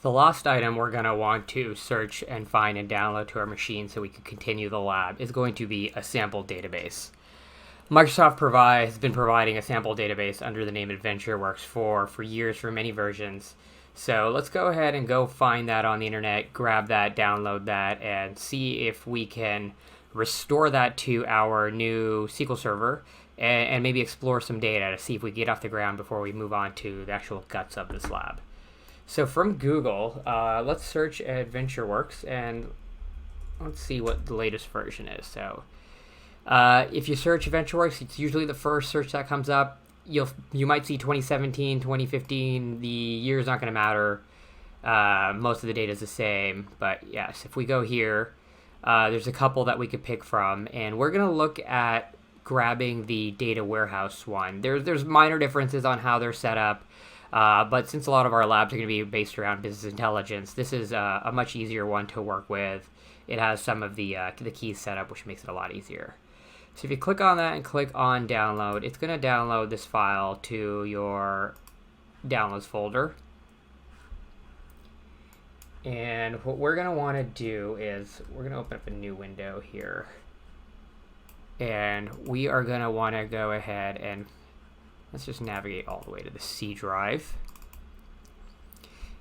The lost item we're going to want to search and find and download to our machine so we can continue the lab is going to be a sample database. Microsoft has been providing a sample database under the name AdventureWorks for years, for many versions. So let's go ahead and go find that on the internet, grab that, download that, and see if we can restore that to our new SQL Server and maybe explore some data to see if we get off the ground before we move on to the actual guts of this lab. So from Google, let's search AdventureWorks and let's see what the latest version is. So if you search AdventureWorks, it's usually the first search that comes up. You might see 2017, 2015. The year is not going to matter. Most of the data is the same. But yes, if we go here, there's a couple that we could pick from, and we're going to look at grabbing the data warehouse one. There's minor differences on how they're set up. But since a lot of our labs are going to be based around business intelligence, this is a much easier one to work with. It has some of the keys set up, which makes it a lot easier. So if you click on that and click on download, it's going to download this file to your downloads folder. And what we're going to want to do is we're going to open up a new window here. And we are going to want to go ahead and let's just navigate all the way to the C drive.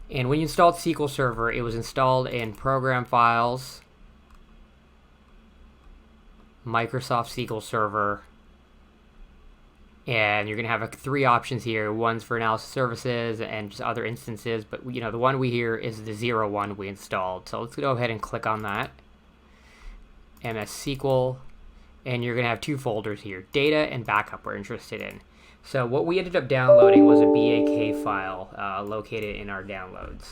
And when you installed SQL Server, it was installed in Program Files, Microsoft SQL Server, and you're going to have three options here. One's for analysis services and just other instances, but the one we hear is the 01 we installed. So let's go ahead and click on that. MS SQL, and you're going to have two folders here, data and backup we're interested in. So what we ended up downloading was a BAK file located in our downloads.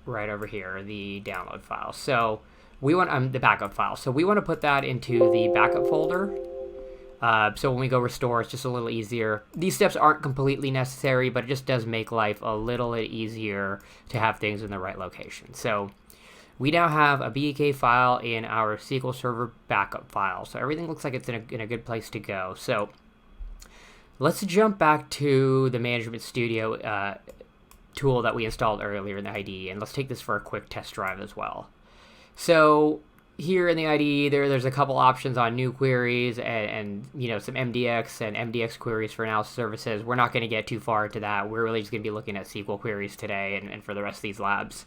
Right over here, the download file. So we want the backup file. So we want to put that into the backup folder. So when we go restore, it's just a little easier. These steps aren't completely necessary, but it just does make life a little bit easier to have things in the right location. So we now have a BAK file in our SQL Server backup file. So everything looks like it's in a good place to go. So let's jump back to the Management Studio tool that we installed earlier in the IDE, and let's take this for a quick test drive as well. So here in the IDE, there's a couple options on new queries and some MDX and MDX queries for analysis services. We're not going to get too far into that. We're really just going to be looking at SQL queries today and for the rest of these labs.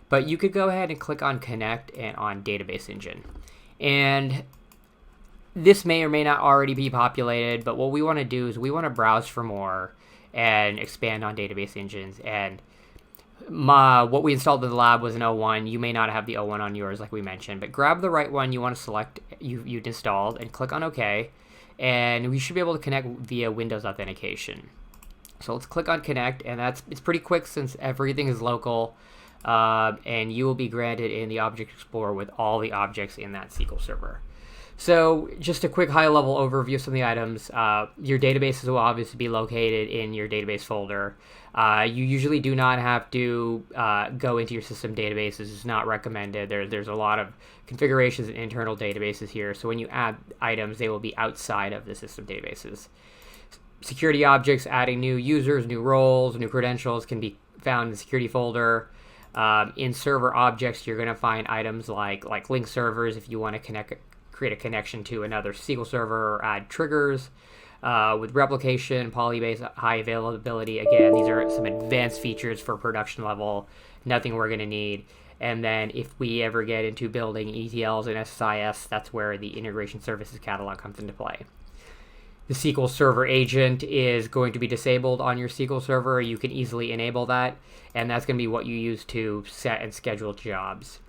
But you could go ahead and click on Connect and on Database Engine. And this may or may not already be populated, but what we want to do is we want to browse for more and expand on database engines. And what we installed in the lab was an 01. You may not have the 01 on yours like we mentioned, but grab the right one you want to select you'd installed and click on OK. And we should be able to connect via Windows authentication. So let's click on Connect, and it's pretty quick since everything is local. And you will be granted in the Object Explorer with all the objects in that SQL Server. So just a quick high-level overview of some of the items. Your databases will obviously be located in your database folder. You usually do not have to go into your system databases. It's not recommended. There's a lot of configurations and internal databases here. So when you add items, they will be outside of the system databases. Security objects, adding new users, new roles, new credentials can be found in the security folder. In server objects, you're going to find items like link servers if you want to create a connection to another SQL server or add triggers. With replication, polybase, high availability, again, these are some advanced features for production level, nothing we're going to need. And then if we ever get into building ETLs and SSIS, that's where the integration services catalog comes into play. The SQL Server agent is going to be disabled on your SQL Server. You can easily enable that, and that's going to be what you use to set and schedule jobs.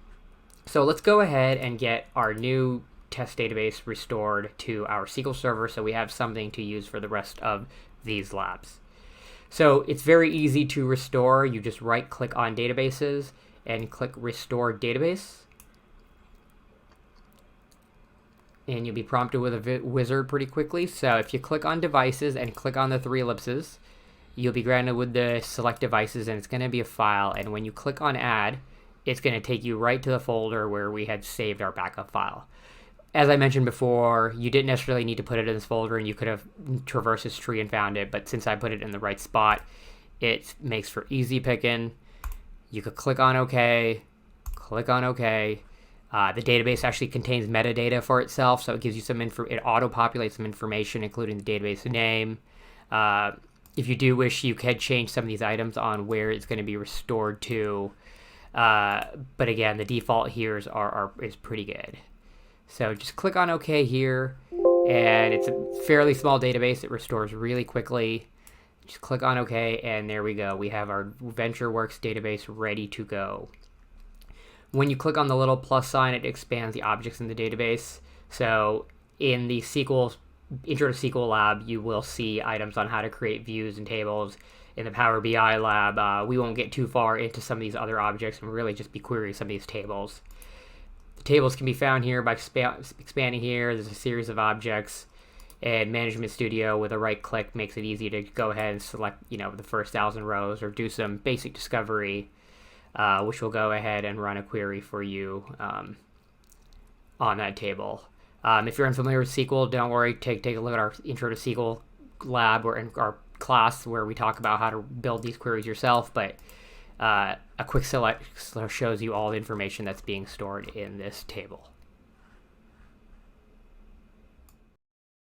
So let's go ahead and get our new test database restored to our SQL Server so we have something to use for the rest of these labs. So it's very easy to restore. You just right-click on Databases and click Restore Database. And you'll be prompted with a wizard pretty quickly. So if you click on Devices and click on the three ellipses, you'll be granted with the select devices, and it's going to be a file. And when you click on Add, it's going to take you right to the folder where we had saved our backup file. as I mentioned before, you didn't necessarily need to put it in this folder, and you could have traversed this tree and found it, but since I put it in the right spot, it makes for easy picking. You could click on OK, click on OK. The database actually contains metadata for itself, so it gives you some it auto-populates some information, including the database name. If you do wish, you could change some of these items on where it's going to be restored to, but again, the default here is pretty good. So just click on OK here, and it's a fairly small database. It restores really quickly. Just click on OK, and there we go. We have our AdventureWorks database ready to go. When you click on the little plus sign, it expands the objects in the database. So in the Intro to SQL lab, you will see items on how to create views and tables. In the Power BI lab, we won't get too far into some of these other objects and really just be querying some of these tables. The tables can be found here by expanding here. There's a series of objects, and Management Studio with a right click makes it easy to go ahead and select, the first 1,000 rows or do some basic discovery, which will go ahead and run a query for you on that table. If you're unfamiliar with SQL, don't worry. Take a look at our Intro to SQL lab or in our class where we talk about how to build these queries yourself, but a quick select shows you all the information that's being stored in this table.